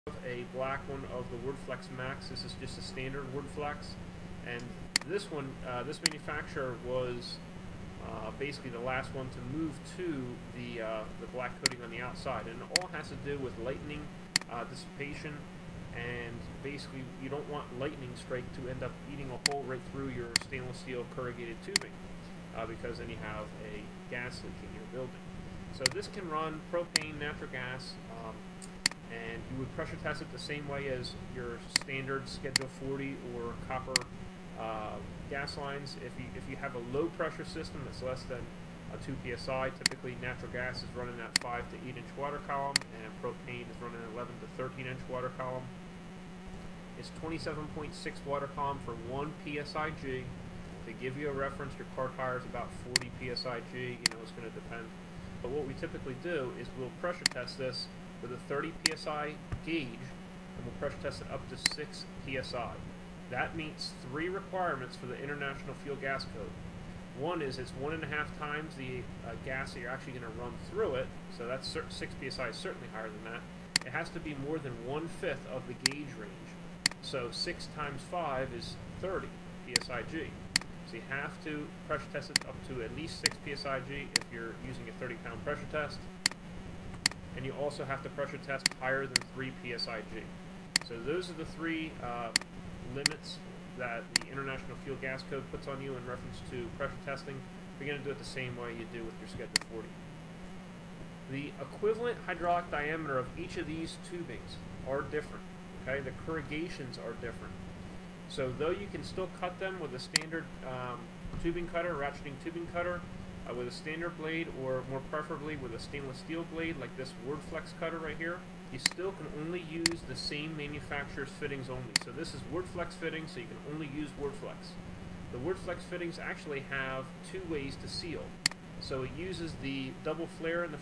a black one of the WARDFLEX Max. This is just a standard WARDFLEX, and this one, this manufacturer was basically the last one to move to the black coating on the outside, and it all has to do with lightning dissipation. And basically, you don't want lightning strike to end up eating a hole right through your stainless steel corrugated tubing, because then you have a gas leak in your building. So this can run propane, natural gas, and you would pressure test it the same way as your standard Schedule 40 or copper gas lines. If you have a low pressure system that's less than 2 psi, typically natural gas is running at 5 to 8 inch water column, and propane is running at 11 to 13 inch water column. It's 27.6 water column for 1 psig. To give you a reference, your car tire is about 40 psig. It's going to depend. But what we typically do is we'll pressure test this with a 30 psi gauge, and we'll pressure test it up to 6 psi. That meets 3 requirements for the International Fuel Gas Code. One is it's 1.5 times the gas that you're actually going to run through it, so that's 6 psi is certainly higher than that. It has to be more than 1/5 of the gauge range. So 6 times 5 is 30 psig. So you have to pressure test it up to at least 6 psig if you're using a 30-pound pressure test. And you also have to pressure test higher than 3 psig. So those are the 3 limits that the International Fuel Gas Code puts on you in reference to pressure testing. You're going to do it the same way you do with your Schedule 40. The equivalent hydraulic diameter of each of these tubings are different. Okay, the corrugations are different. So though you can still cut them with a standard tubing cutter, ratcheting tubing cutter, with a standard blade, or more preferably with a stainless steel blade like this WARDFLEX cutter right here, you still can only use the same manufacturer's fittings only. So this is WARDFLEX fittings, so you can only use WARDFLEX. The WARDFLEX fittings actually have 2 ways to seal. So it uses the double flare in the